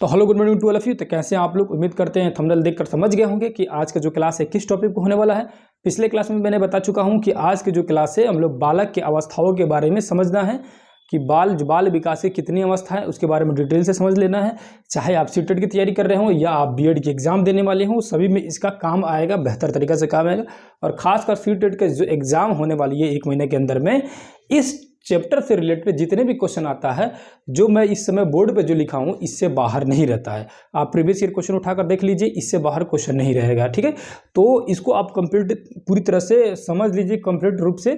तो hello good morning to all of you. तो कैसे हैं आप लोग? उम्मीद करते हैं थंबनेल देखकर समझ गए होंगे कि आज का जो क्लास है किस टॉपिक पे होने वाला है। पिछले क्लास में मैंने बता चुका हूं कि आज की जो क्लास है हम लोग बालक की अवस्थाओं के बारे में समझना है कि बाल विकास की कितनी अवस्था है उसके बारे में डिटेल से समझ लेना है। चाहे आप सीटेट की तैयारी कर रहे हो या आप बीएड की एग्जाम देने वाले हो, सभी में इसका काम आएगा, बेहतर तरीके से काम आएगा। और खासकर सीटेट के जो एग्जाम होने वाली है 1 महीने के अंदर में, इस चैप्टर से रिलेटेड जितने भी क्वेश्चन आता है जो मैं इस समय बोर्ड पे जो लिखा हूँ इससे बाहर नहीं रहता है। आप प्रीवियस ईयर क्वेश्चन उठाकर देख लीजिए, इससे बाहर क्वेश्चन नहीं रहेगा, ठीक है। तो इसको आप कंप्लीट पूरी तरह से समझ लीजिए कंप्लीट रूप से।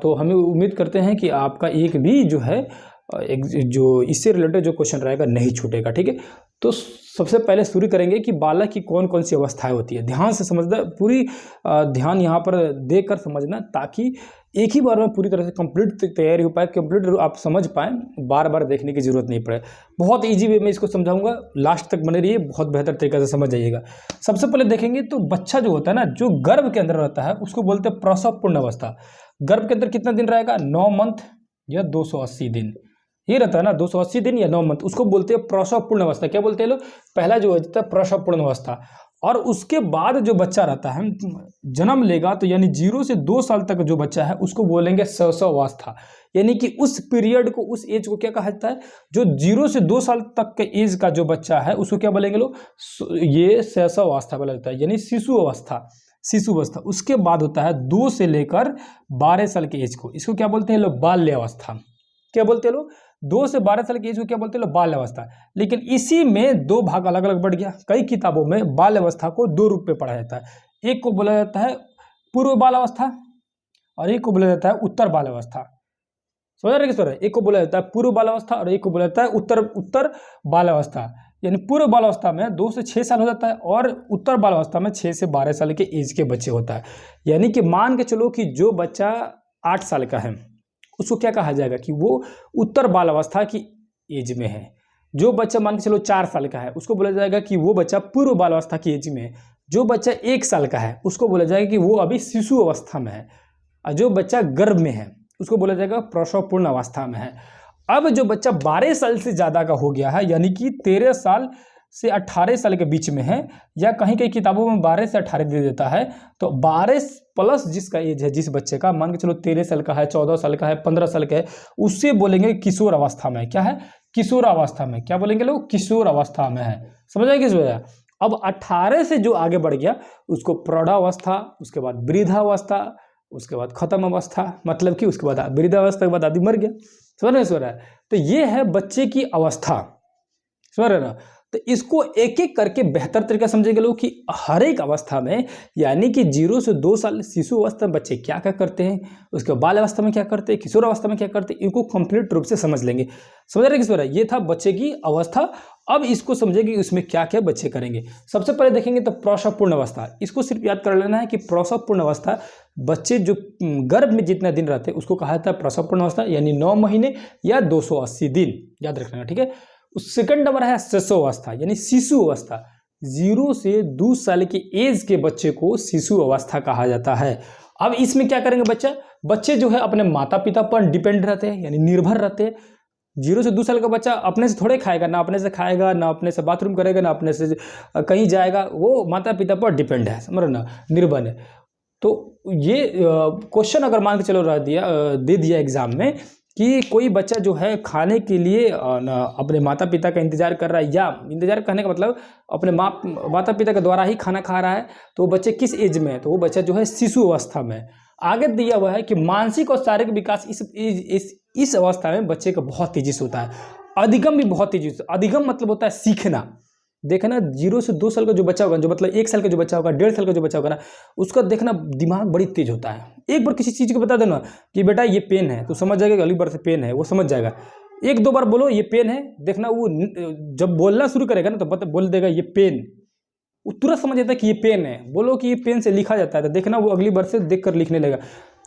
तो हमें उम्मीद करते हैं कि आपका एक भी जो है जो इससे रिलेटेड जो क्वेश्चन रहेगा नहीं छूटेगा, ठीक है। तो सबसे पहले शुरू करेंगे कि बालक की कौन कौन सी अवस्थाएं होती है। ध्यान से समझना, पूरी ध्यान यहाँ पर देकर समझना, ताकि एक ही बार में पूरी तरह से कंप्लीट तैयारी हो पाए, कंप्लीट आप समझ पाएँ, बार बार देखने की जरूरत नहीं पड़े। बहुत ईजी वे में इसको समझाऊंगा, लास्ट तक बने रहिए, बहुत बेहतर तरीके से समझ जाइएगा। सबसे पहले देखेंगे तो बच्चा जो होता है ना, जो गर्भ के अंदर रहता है उसको बोलते हैं प्रसव पूर्ण अवस्था। गर्भ के अंदर कितना दिन रहेगा? 9 मंथ या 280 दिन, ये रहता है ना, 280 दिन या 9 मंथ, उसको बोलते हैं प्रसव पूर्ण अवस्था। क्या बोलते हैं लोग? पहला जो होता है प्रसव पूर्ण अवस्था। और उसके बाद जो बच्चा रहता है, जन्म लेगा तो यानी 0 से 2 साल तक जो बच्चा है उसको बोलेंगे शैशव अवस्था। यानी कि उस पीरियड को, उस एज को क्या कहा जाता है? जो 0 से 2 साल तक के एज का जो बच्चा है उसको क्या बोलेंगे लोग? ये शैशव अवस्था बोला जाता है, यानी शिशु अवस्था, शिशु अवस्था। उसके बाद होता है 2 से लेकर 12 साल के एज को, इसको क्या बोलते हैं लोग? बाल्य अवस्था। क्या बोलते हैं लोग? 2 से 12 साल की एज को क्या बोलते हैं लोग? बाल अवस्था। लेकिन इसी में 2 भाग अलग अलग बढ़ गया। कई किताबों में बाल अवस्था को 2 रूप में पढ़ा जाता है। एक को बोला जाता है पूर्व बाल अवस्था और एक को बोला जाता है उत्तर बाल अवस्था। समझ रहे किस तरह? एक को बोला जाता है पूर्व बाल अवस्था और एक को बोला जाता है उत्तर बाल अवस्था। यानी पूर्व बाल अवस्था में 2 से 6 साल हो जाता है और उत्तर बाल अवस्था में 6 से 12 साल के एज के बच्चे होता है। यानी कि मान के चलो कि जो बच्चा 8 साल का है उसको क्या कहा जाएगा? कि वो उत्तर बाल अवस्था की एज में है। जो बच्चा मान के चलो 4 साल का है उसको बोला जाएगा कि वो बच्चा पूर्व बाल अवस्था की एज में है। जो बच्चा 1 साल का है उसको बोला जाएगा कि वो अभी शिशु अवस्था में है। और जो बच्चा गर्भ में है उसको बोला जाएगा प्रसव पूर्ण अवस्था में है। अब जो बच्चा 12 साल से ज़्यादा का हो गया है, यानी कि 13 साल से 18 साल के बीच में है, या कहीं कहीं किताबों में 12 से 18 दे देता है, तो 12 प्लस जिसका एज है, जिस बच्चे का मान के चलो 13 साल का है, 14 साल का है, 15 साल का है, उससे बोलेंगे किशोर अवस्था में। क्या है? किशोर अवस्था में। क्या बोलेंगे लोग? किशोर अवस्था में है। समझ आए किस वजह? अब 18 से जो आगे बढ़ गया उसको प्रौढ़ावस्था, उसके बाद वृद्धावस्था, उसके बाद खत्म अवस्था, मतलब कि उसके बाद वृद्धावस्था के बाद आदमी मर गया। समझ रहे? तो ये है बच्चे की अवस्था। समझ रहे ना? तो इसको एक एक करके बेहतर तरीका समझेंगे लोग कि हर एक अवस्था में, यानी कि 0 से 2 साल शिशु अवस्था में बच्चे क्या क्या करते हैं, उसके बाल अवस्था में क्या करते हैं, किशोर अवस्था में क्या करते हैं, इनको कंप्लीट रूप से समझ लेंगे। समझ रहे किस तरह? ये था बच्चे की अवस्था। अब इसको समझेंगे कि उसमें क्या क्या बच्चे करेंगे। सबसे पहले देखेंगे तो प्रसव पूर्ण अवस्था। इसको सिर्फ याद कर लेना है कि प्रसव पूर्ण अवस्था, बच्चे जो गर्भ में जितना दिन रहते हैं उसको कहा जाता है प्रसव पूर्ण अवस्था, यानी 9 महीने या 280 दिन, याद रखना, ठीक है। सेकंड नंबर है शैशव अवस्था, यानी शिशु अवस्था। 0 से 2 साल के एज के बच्चे को शिशु अवस्था कहा जाता है। अब इसमें क्या करेंगे बच्चे जो है अपने माता पिता पर डिपेंड रहते हैं, यानी निर्भर रहते हैं। 0 से 2 साल का बच्चा अपने से थोड़े खाएगा, ना अपने से खाएगा, ना अपने से बाथरूम करेगा, ना अपने से कहीं जाएगा, वो माता पिता पर डिपेंड है, समझ ना, निर्भर है। तो ये क्वेश्चन अगर मान के चलो दे दिया एग्जाम में कि कोई बच्चा जो है खाने के लिए अपने माता पिता का इंतजार कर रहा है, या इंतजार करने का मतलब अपने माता पिता के द्वारा ही खाना खा रहा है, तो वो बच्चे किस एज में है? तो वो बच्चा जो है शिशु अवस्था में। आगे दिया हुआ है कि मानसिक और शारीरिक विकास इस अवस्था में बच्चे का बहुत तेजी से होता है। अधिगम भी बहुत तेजी से। अधिगम मतलब होता है सीखना। देखना 0 से 2 साल का जो बच्चा होगा, जो मतलब 1 साल का जो बच्चा होगा, 1.5 साल का जो बच्चा होगा ना, उसका देखना दिमाग बड़ी तेज होता है। एक बार किसी चीज़ को बता देना कि बेटा ये पेन है, तो समझ जाएगा कि अगली बार से पेन है, वो समझ जाएगा। 1-2 बार बोलो ये पेन है, देखना वो जब बोलना शुरू करेगा ना तो बोल देगा ये पेन, वो तुरंत समझ जाता है कि ये पेन है। बोलो कि ये पेन से लिखा जाता है, तो देखना वो अगली बार से देख कर लिखने लगेगा।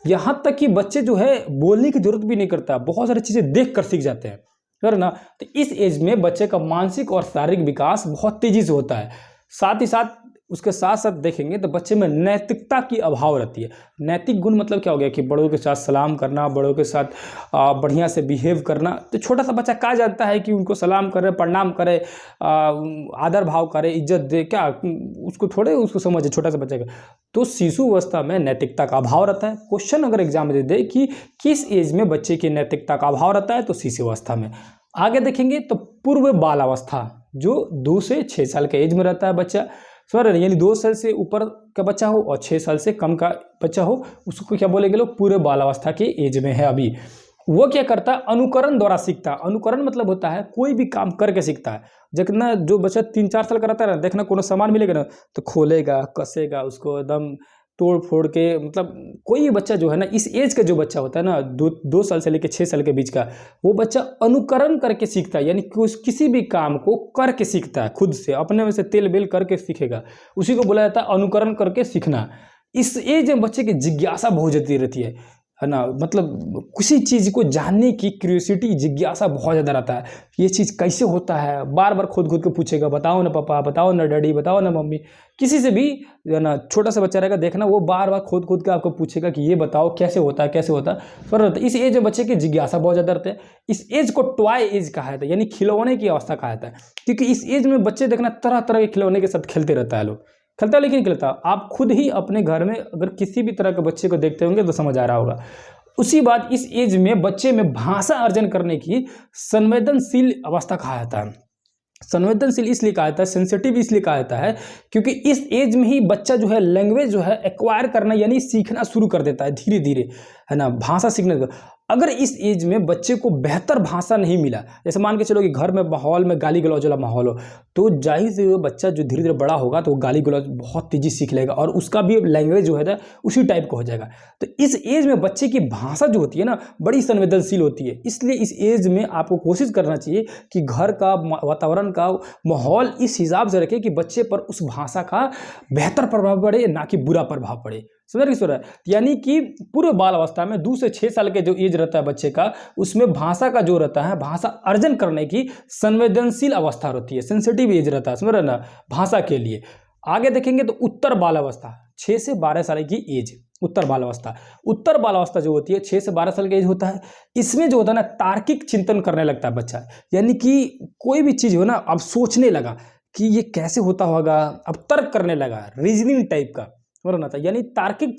यहाँ तक कि बच्चे जो है बोलने की जरूरत भी नहीं करता, बहुत सारी चीज़ें देख कर सीख जाते हैं, है ना। तो इस एज में बच्चे का मानसिक और शारीरिक विकास बहुत तेजी से होता है। साथ ही साथ उसके साथ साथ देखेंगे तो बच्चे में नैतिकता की अभाव रहती है। नैतिक गुण मतलब क्या हो गया कि बड़ों के साथ सलाम करना, बड़ों के साथ बढ़िया से बिहेव करना। तो छोटा सा बच्चा क्या जानता है कि उनको सलाम करे, प्रणाम करे, आदर भाव करे, इज्जत दे, क्या उसको थोड़े उसको समझ है छोटा सा बच्चा का। तो शिशु अवस्था में नैतिकता का अभाव रहता है। क्वेश्चन अगर एग्जाम में दे दे कि किस एज में बच्चे की नैतिकता का अभाव रहता है, तो शिशु अवस्था में। आगे देखेंगे तो पूर्व बाल अवस्था, जो 2 से 6 साल के एज में रहता है बच्चा, सर यानी 2 साल से ऊपर का बच्चा हो और 6 साल से कम का बच्चा हो, उसको क्या बोलेंगे लोग, पूर्व बाल अवस्था के एज में है अभी। वो क्या करता है, अनुकरण द्वारा सीखता है। अनुकरण मतलब होता है कोई भी काम करके सीखता है। जितना जो बच्चा 3-4 साल का रहता है ना, देखना कोनो सामान मिलेगा ना तो खोलेगा, कसेगा उसको, एकदम तोड़ फोड़ के, मतलब कोई भी बच्चा जो है ना, इस एज का जो बच्चा होता है ना, 2 साल से लेकर 6 साल के बीच का, वो बच्चा अनुकरण करके सीखता है। यानी किसी भी काम को करके सीखता है, खुद से अपने में से तेल बेल करके सीखेगा, उसी को बोला जाता है अनुकरण करके सीखना। इस एज में बच्चे की जिज्ञासा बहुत ज़्यादा रहती है ना, मतलब किसी चीज़ को जानने की क्यूरियोसिटी, जिज्ञासा बहुत ज़्यादा रहता है। ये चीज़ कैसे होता है, बार बार खुद के पूछेगा, बताओ ना पापा, बताओ ना डैडी, बताओ ना मम्मी। किसी से भी जो है ना, छोटा सा बच्चा रहेगा, देखना वो बार बार खुद के आपको पूछेगा कि ये बताओ कैसे होता है, कैसे होता है। पर इस एज में बच्चे की जिज्ञासा बहुत ज़्यादा रहती है। इस एज को टॉय एज कहा जाता है, यानी खिलौने की अवस्था कहा जाता है, क्योंकि इस एज में बच्चे देखना तरह तरह के खिलौने के साथ खेलते रहता है। लोग खेलता है लेकिन नहीं खेलता। आप खुद ही अपने घर में अगर किसी भी तरह के बच्चे को देखते होंगे तो समझ आ रहा होगा। उसी बात, इस एज में बच्चे में भाषा अर्जन करने की संवेदनशील अवस्था कहा जाता है। संवेदनशील इसलिए कहा जाता है, सेंसिटिव इसलिए कहा जाता है, क्योंकि इस एज में ही बच्चा जो है लैंग्वेज जो है एक्वायर करना, यानी सीखना शुरू कर देता है धीरे धीरे, है ना, भाषा सीखने का। अगर इस एज में बच्चे को बेहतर भाषा नहीं मिला, जैसे मान के चलो कि घर में माहौल में गाली गलौज वाला माहौल हो, तो जाहिर से वो बच्चा जो धीरे धीरे बड़ा होगा तो वो गाली गलौज बहुत तेजी सीख लेगा और उसका भी लैंग्वेज जो है ना उसी टाइप का हो जाएगा। तो इस एज में बच्चे की भाषा जो होती है ना, बड़ी संवेदनशील होती है। इसलिए इस एज में आपको कोशिश करना चाहिए कि घर का वातावरण का माहौल इस हिसाब से रखे कि बच्चे पर उस भाषा का बेहतर प्रभाव पड़े, ना कि बुरा प्रभाव पड़े। समझ रहे, यानी कि पूर्व बाल अवस्था में 2 से 6 साल के जो एज रहता है बच्चे का, उसमें भाषा का जो रहता है, भाषा अर्जन करने की संवेदनशील अवस्था रहती है, सेंसिटिव एज रहता है, समझ रहे ना, भाषा के लिए। आगे देखेंगे तो उत्तर बाल अवस्था, 6 से 12 साल की एज, उत्तर बाल अवस्था। उत्तर बाल अवस्था जो होती है 6 से 12 साल की एज होता है। इसमें जो होता है ना, तार्किक चिंतन करने लगता है बच्चा, यानी कि कोई भी चीज़ हो ना, अब सोचने लगा कि ये कैसे होता होगा, अब तर्क करने लगा, रीजनिंग टाइप का होना था। यानी तार्किक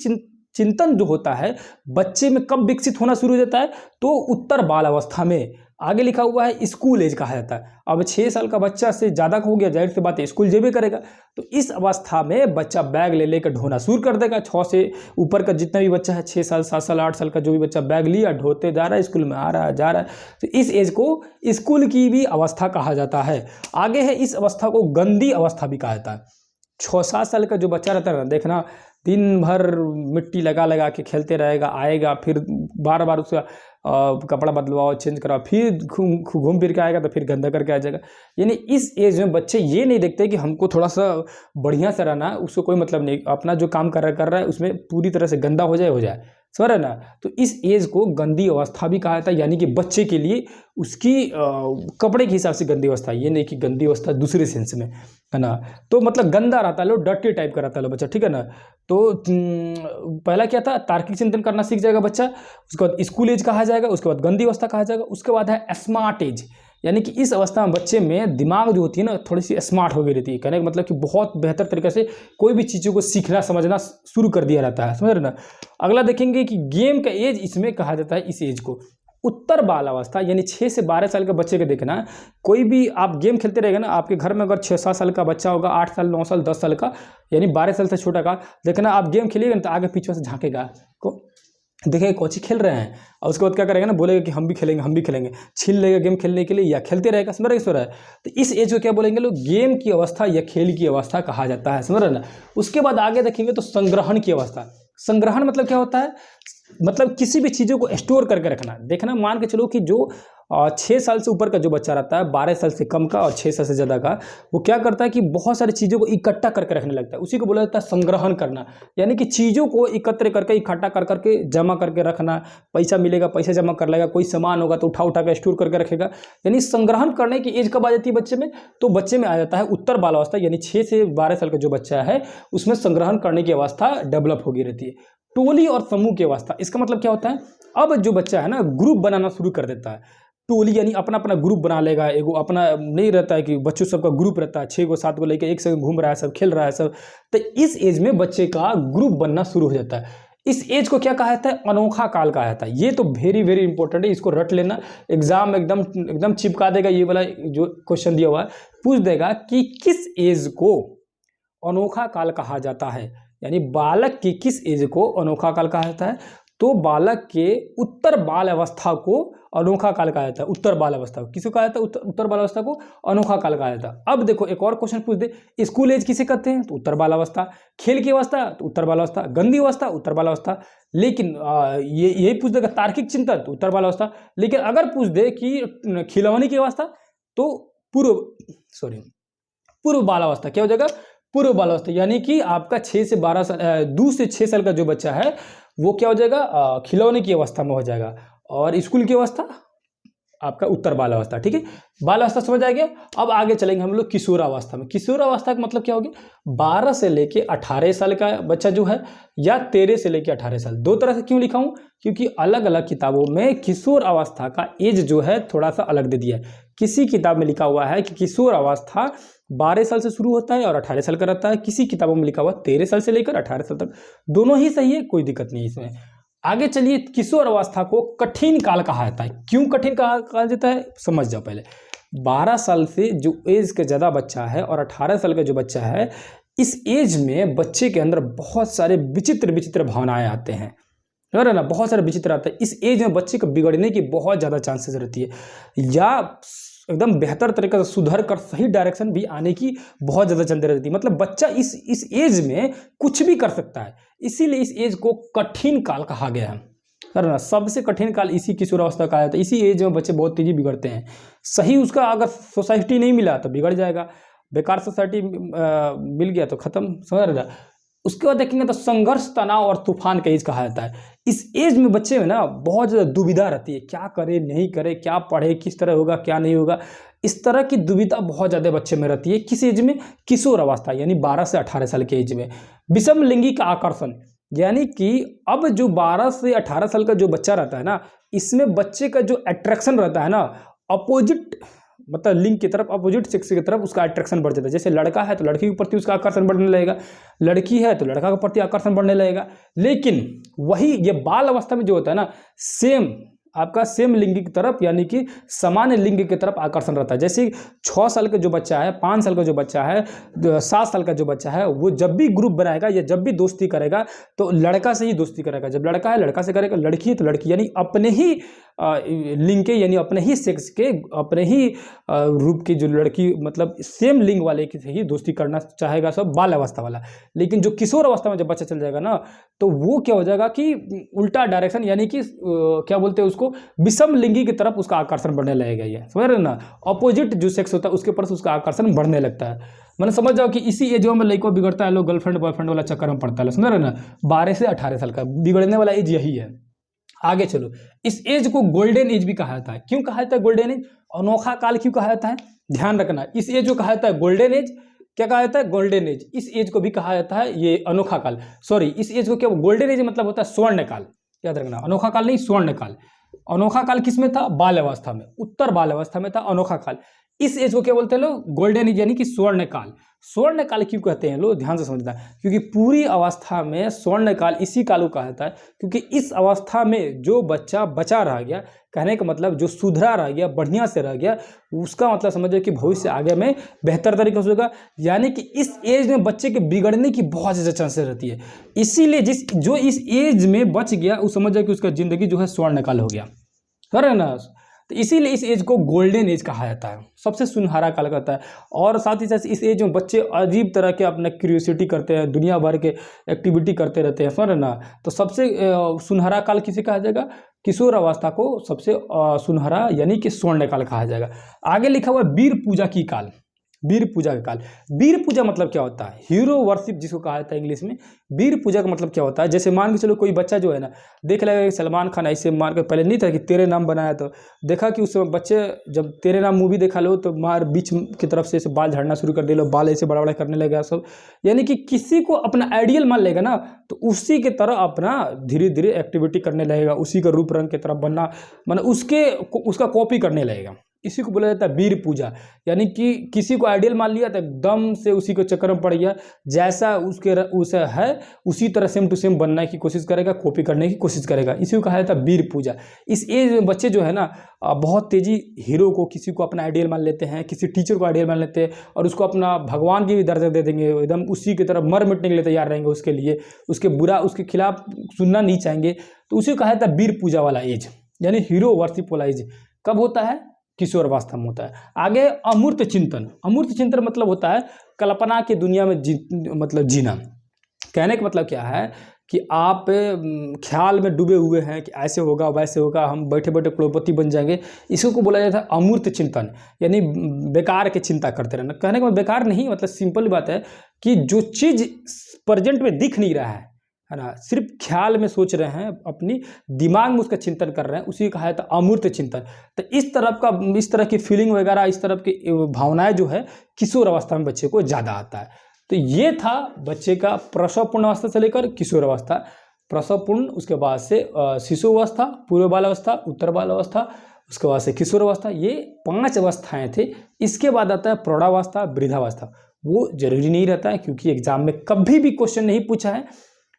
चिंतन जो होता है बच्चे में कब विकसित होना शुरू हो जाता है, तो उत्तर बाल अवस्था में। आगे लिखा हुआ है स्कूल एज कहा जाता है। अब 6 साल का बच्चा से ज़्यादा हो गया, जाहिर सी बात है स्कूल जेबे करेगा। तो इस अवस्था में बच्चा बैग ले लेकर ढोना शुरू कर देगा। 6 से ऊपर का जितना भी बच्चा है, 6 साल 7 साल 8 साल का जो भी बच्चा बैग लिया, ढोते जा रहा है, स्कूल में आ रहा है, जा रहा है। तो इस एज को स्कूल की भी अवस्था कहा जाता है। आगे है, इस अवस्था को गंदी अवस्था भी कहा जाता है। 6-7 साल का जो बच्चा रहता है ना, देखना दिन भर मिट्टी लगा लगा के खेलते रहेगा, आएगा फिर बार बार उसका कपड़ा बदलवाओ, चेंज कराओ, फिर घूम फिर के आएगा तो फिर गंदा करके आ जाएगा। यानी इस एज में बच्चे ये नहीं देखते कि हमको थोड़ा सा बढ़िया से रहना है, उसको कोई मतलब नहीं, अपना जो काम कर रहा है उसमें पूरी तरह से गंदा हो जाए समझ रहे ना। तो इस एज को गंदी अवस्था भी कहा जाता है, यानी कि बच्चे के लिए उसकी कपड़े के हिसाब से गंदी अवस्था, ये नहीं कि गंदी अवस्था दूसरे सेंस में, है ना। तो मतलब गंदा रहता है लो, डर्टी टाइप का रहता है लो बच्चा, ठीक है ना। तो पहला क्या था, तार्किक चिंतन करना सीख जाएगा बच्चा, उसके बाद स्कूल एज कहा जाएगा, उसके बाद गंदी अवस्था कहा जाएगा, उसके बाद है स्मार्ट एज, यानी कि इस अवस्था में बच्चे में दिमाग जो होती है ना थोड़ी सी स्मार्ट हो गई रहती है। कहने का मतलब कि बहुत बेहतर तरीके से कोई भी चीज़ों को सीखना समझना शुरू कर दिया रहता है, समझ रहे ना। अगला देखेंगे कि गेम का एज, इसमें कहा जाता है इस एज को उत्तर बाल अवस्था, यानी 6 से 12 साल के बच्चे के देखना, कोई भी आप गेम खेलते रहेगा ना, आपके घर में अगर 6-7 साल का बच्चा होगा, 8 साल 9 साल 10 साल का, यानी 12 साल से छोटा का, देखना आप गेम खेलिएगा ना तो आगे पीछे से झांकेगा को देखेगा कोची खेल रहे हैं, और उसके बाद क्या करेगा ना, बोलेगा कि हम भी खेलेंगे, छीन लेगा गेम खेलने के लिए या खेलते रहेगा, समझ रहे हैं। तो इस एज को क्या बोलेंगे लोग, गेम की अवस्था या खेल की अवस्था कहा जाता है, समझ रहे ना। उसके बाद आगे देखेंगे तो संग्रहण की अवस्था। संग्रहण मतलब क्या होता है, मतलब किसी भी चीज़ों को स्टोर करके रखना। देखना, मान के चलो कि जो 6 साल से ऊपर का जो बच्चा रहता है, 12 साल से कम का और 6 साल से ज़्यादा का, वो क्या करता है कि बहुत सारी चीज़ों को इकट्ठा करके रखने लगता है। उसी को बोला जाता है संग्रहण करना, यानी कि चीज़ों को एकत्र करके इकट्ठा कर करके जमा करके रखना। पैसा मिलेगा, पैसा जमा कर लेगा, कोई सामान होगा तो उठा उठा के स्टोर करके रखेगा। यानी संग्रहण करने की एज कब आ जाती है बच्चे में? तो बच्चे में आ जाता है उत्तर बालावस्था, यानी 6 से 12 साल का जो बच्चा है उसमें संग्रहण करने की अवस्था डेवलप होगी रहती है। टोली और समूह की अवस्था, इसका मतलब क्या होता है? अब जो बच्चा है ना, ग्रुप बनाना शुरू कर देता है। टोली यानी अपना अपना ग्रुप बना लेगा। एगो अपना नहीं रहता है कि बच्चों सबका ग्रुप रहता है, 6 को 7 को लेकर एक संग घूम रहा है, सब खेल रहा है सब। तो इस एज में बच्चे का ग्रुप बनना शुरू हो जाता है। इस एज को क्या कहा जाता है? अनोखा काल कहा जाता है। ये तो वेरी वेरी इंपॉर्टेंट है, इसको रट लेना। एग्जाम एकदम एकदम चिपका देगा ये वाला जो क्वेश्चन दिया हुआ है, पूछ देगा कि किस एज को अनोखा काल कहा जाता है, यानी बालक की किस एज को अनोखा काल कहा जाता है? तो बालक के उत्तर बाल अवस्था को अनोखा काल कहा जाता है। उत्तर बाल अवस्था को किसको कहा जाता है? उत्तर बाल अवस्था को अनोखा काल कहा जाता है। अब देखो एक और क्वेश्चन पूछ दे, स्कूल एज किसे कहते हैं? तो उत्तर बाल अवस्था। खेल की अवस्था तो उत्तर बाल अवस्था। गंदी अवस्था उत्तर बाल अवस्था। लेकिन ये यही पूछ देगा तार्किक चिंतन तो उत्तर बाल अवस्था। लेकिन अगर पूछ दे कि खिलौने की अवस्था तो पूर्व बाल अवस्था। क्या हो जाएगा? पूर्व बाल अवस्था। यानी कि आपका 6 से 12 साल 2 से 6 साल का जो बच्चा है वो क्या हो जाएगा? खिलौने की अवस्था में हो जाएगा। और स्कूल की अवस्था आपका उत्तर बाल अवस्था। ठीक है, बाल अवस्था समझ आ गया। अब आगे चलेंगे हम लोग किशोरावस्था में। किशोरावस्था का मतलब क्या हो गया? 12 से लेके 18 साल का बच्चा जो है, या 13 से लेके 18 साल। दो तरह से क्यों लिखा हूं? क्योंकि अलग अलग किताबों में किशोर अवस्था का एज जो है थोड़ा सा अलग दे दिया है। किसी किताब में लिखा हुआ है कि किशोर अवस्था 12 साल से शुरू होता है और 18 साल का रहता है। किसी किताबों में लिखा हुआ 13 साल से लेकर 18 साल तक। दोनों ही सही है, कोई दिक्कत नहीं है इसमें। आगे चलिए, किशोर अवस्था को कठिन काल कहा जाता है। क्यों कठिन कहा जाता है समझ जाओ पहले। 12 साल से जो एज का ज़्यादा बच्चा है और 18 साल का जो बच्चा है, इस एज में बच्चे के अंदर बहुत सारे विचित्र विचित्र भावनाएं आते हैं, है ना? बहुत सारे विचित्र आते हैं। इस एज में बच्चे को बिगड़ने की बहुत ज़्यादा चांसेस रहती है, या एकदम बेहतर तरीके से सुधर कर सही डायरेक्शन भी आने की बहुत ज़्यादा चलती रहती है। मतलब बच्चा इस एज में कुछ भी कर सकता है, इसीलिए इस एज को कठिन काल कहा गया है ना? सबसे कठिन काल इसी किशोरावस्था का है। इसी एज में बच्चे बहुत तेजी बिगड़ते हैं। सही उसका अगर सोसाइटी नहीं मिला तो बिगड़ जाएगा, बेकार सोसाइटी मिल गया तो खत्म, समझ रहे? उसके बाद देखेंगे तो संघर्ष, तनाव और तूफान का एज कहा जाता है। इस एज में बच्चे में ना बहुत ज़्यादा दुविधा रहती है, क्या करे नहीं करे, क्या पढ़े, किस तरह होगा क्या नहीं होगा, इस तरह की दुविधा बहुत ज़्यादा बच्चे में रहती है। किस एज में? किशोर अवस्था, यानी 12 से 18 साल के एज में। विषम लिंगी का आकर्षण, यानी कि अब जो 12 से 18 साल का जो बच्चा रहता है ना, इसमें बच्चे का जो अट्रैक्शन रहता है ना, अपोजिट मतलब लिंग की तरफ, अपोजिट सेक्स की तरफ उसका अट्रैक्शन बढ़ जाता है। जैसे लड़का है तो लड़की के प्रति उसका आकर्षण बढ़ने लगेगा, लड़की है तो लड़का के प्रति आकर्षण बढ़ने लगेगा। लेकिन वही ये बाल अवस्था में जो होता है ना, आपका सेम लिंग की तरफ, यानी कि समान लिंग की तरफ आकर्षण रहता है। जैसे 6 साल का जो बच्चा है, 5 साल का जो बच्चा है, 7 साल का जो बच्चा है, वो जब भी ग्रुप बनाएगा या जब भी दोस्ती करेगा तो लड़का से ही दोस्ती करेगा। जब लड़का है लड़का से करेगा, लड़की है तो लड़की, यानी अपने ही लिंग के, यानी अपने ही सेक्स के, अपने ही रूप की जो लड़की, मतलब सेम लिंग वाले की से ही दोस्ती करना चाहेगा सब बाल अवस्था वाला। लेकिन जो किशोर अवस्था में जब बच्चा चल जाएगा ना, तो वो क्या हो जाएगा कि उल्टा डायरेक्शन, यानी कि क्या बोलते हैं उसको, विषम लिंगी की तरफ उसका आकर्षण बढ़ने लगेगा। ये समझ रहे ना? अपोजिट जो सेक्स होता है उसके प्रति उसका आकर्षण बढ़ने लगता है। मैंने समझ जाओ कि इसी एज में लड़का बिगड़ता है, लोग गर्लफ्रेंड बॉयफ्रेंड वाला चक्कर में पड़ता है, समझ रहे ना? 12 से 18 साल का बिगड़ने वाला एज यही है। आगे चलो, इस एज को गोल्डन एज भी कहा जाता है। क्यों कहा जाता है गोल्डन एज? अनोखा काल क्यों कहा जाता है? ध्यान रखना, इस एज को कहा जाता है गोल्डन एज। क्या कहा जाता है? Golden age. इस एज को भी कहा जाता है ये अनोखा काल। सॉरी, इस एज को क्या, गोल्डन एज मतलब होता है स्वर्ण काल। याद रखना, अनोखा काल नहीं, स्वर्ण काल। अनोखा काल किसमें था? बाल अवस्था में, उत्तर बाल अवस्था में था अनोखा काल। इस एज को क्या बोलते हैं लोग? गोल्डन एज, यानी कि स्वर्ण काल। स्वर्ण काल क्यों कहते हैं लोग? ध्यान से समझना, क्योंकि पूरी अवस्था में स्वर्ण काल इसी काल को कहा जाता है, क्योंकि इस अवस्था में जो बच्चा बचा रह गया, कहने का मतलब जो सुधरा रह गया, बढ़िया से रह गया, उसका मतलब समझो कि भविष्य आगे में बेहतर तरीके से होगा। यानी कि इस एज में बच्चे के बिगड़ने की बहुत ज़्यादा चांसेस रहती है। इसीलिए जो इस एज में बच गया वो समझ जाए कि उसका जिंदगी जो है स्वर्ण काल हो गया, है ना? तो इसीलिए इस एज को गोल्डन एज कहा जाता है, सबसे सुनहरा काल कहता है। और साथ ही साथ इस एज में बच्चे अजीब तरह के अपना क्यूरियोसिटी करते हैं, दुनिया भर के एक्टिविटी करते रहते हैं, समझ ना। तो सबसे सुनहरा काल किसे कहा जाएगा? किशोर अवस्था को सबसे सुनहरा यानी कि स्वर्ण काल कहा जाएगा। आगे लिखा हुआ वीर पूजा की काल, वीर पूजा का काल। वीर पूजा मतलब क्या होता है? हीरो वर्शिप जिसको कहा जाता है इंग्लिश में। वीर पूजा का मतलब क्या होता है? जैसे मान के चलो कोई बच्चा जो है ना, देख लेगा सलमान खान ऐसे मार के, पहले नहीं था कि तेरे नाम बनाया, तो देखा कि उस समय बच्चे जब तेरे नाम मूवी देखा लो तो मार बीच की तरफ से बाल झड़ना शुरू कर दे लो, बाल ऐसे बड़ा बड़ा करने लगेगा सब। यानी कि किसी को अपना आइडियल मान लेगा ना, तो उसी के तरह अपना धीरे धीरे एक्टिविटी करने लगेगा, उसी का रूप रंग की तरफ बनना, मतलब उसका कॉपी करने लगेगा। इसी को बोला जाता है वीर पूजा। यानी कि किसी को आइडियल मान लिया तो एकदम से उसी को चक्कर में पड़ गया, जैसा उसे है उसी तरह सेम टू सेम बनने की कोशिश करेगा, कॉपी करने की कोशिश करेगा। इसी को कहा जाता है वीर पूजा। इस एज में बच्चे जो है ना बहुत तेजी हीरो को, किसी को अपना आइडियल मान लेते हैं, किसी टीचर को आइडियल मान लेते हैं, और उसको अपना भगवान की भी दर्जा दे देंगे, एकदम उसी की तरफ मर मिटने के लिए तैयार रहेंगे उसके लिए, उसके खिलाफ सुनना नहीं चाहेंगे। तो उसी को कहा जाता है वीर पूजा वाला एज, यानी हीरो वर्शिप वाला एज। कब होता है? किशोर अवस्था में होता है। आगे अमूर्त चिंतन। अमूर्त चिंतन मतलब होता है कल्पना की दुनिया में मतलब जीना। कहने का मतलब क्या है कि आप ख्याल में डूबे हुए हैं कि ऐसे होगा वैसे होगा, हम बैठे बैठे करोड़पति बन जाएंगे। इसी को बोला जाता है अमूर्त चिंतन, यानी बेकार की चिंता करते रहना। कहने का मतलब बेकार नहीं, मतलब सिंपल बात है कि जो चीज़ प्रेजेंट में दिख नहीं रहा है ना, सिर्फ ख्याल में सोच रहे हैं, अपनी दिमाग में उसका चिंतन कर रहे हैं, उसी कहा है तो अमूर्त चिंतन। तो इस तरह की फीलिंग वगैरह, इस तरह की भावनाएं जो है किशोर अवस्था में बच्चे को ज़्यादा आता है। तो ये था बच्चे का प्रसवपूर्ण अवस्था से लेकर किशोर अवस्था। प्रसवपूर्ण, उसके बाद से शिशु अवस्था, पूर्व बाल अवस्था, उत्तर बाल अवस्था, उसके बाद से किशोर अवस्था। ये 5 अवस्थाएं थे। इसके बाद आता है प्रौढ़ावस्था, वृद्धावस्था। वो जरूरी नहीं रहता है, क्योंकि एग्जाम में कभी भी क्वेश्चन नहीं पूछा है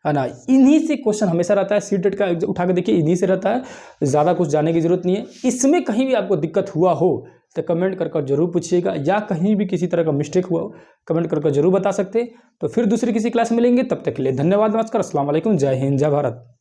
ना। इन्हीं से क्वेश्चन हमेशा रहता है, सीटेट का उठा के देखिए, इन्हीं से रहता है, ज़्यादा कुछ जानने की जरूरत नहीं है। इसमें कहीं भी आपको दिक्कत हुआ हो तो कमेंट कर जरूर पूछिएगा, या कहीं भी किसी तरह का मिस्टेक हुआ हो कमेंट कर जरूर बता सकते हैं। तो फिर दूसरी किसी क्लास में मिलेंगे, तब तक के लिए धन्यवाद, नमस्कार, अस्सलाम वालेकुम, जय हिंद, जय भारत।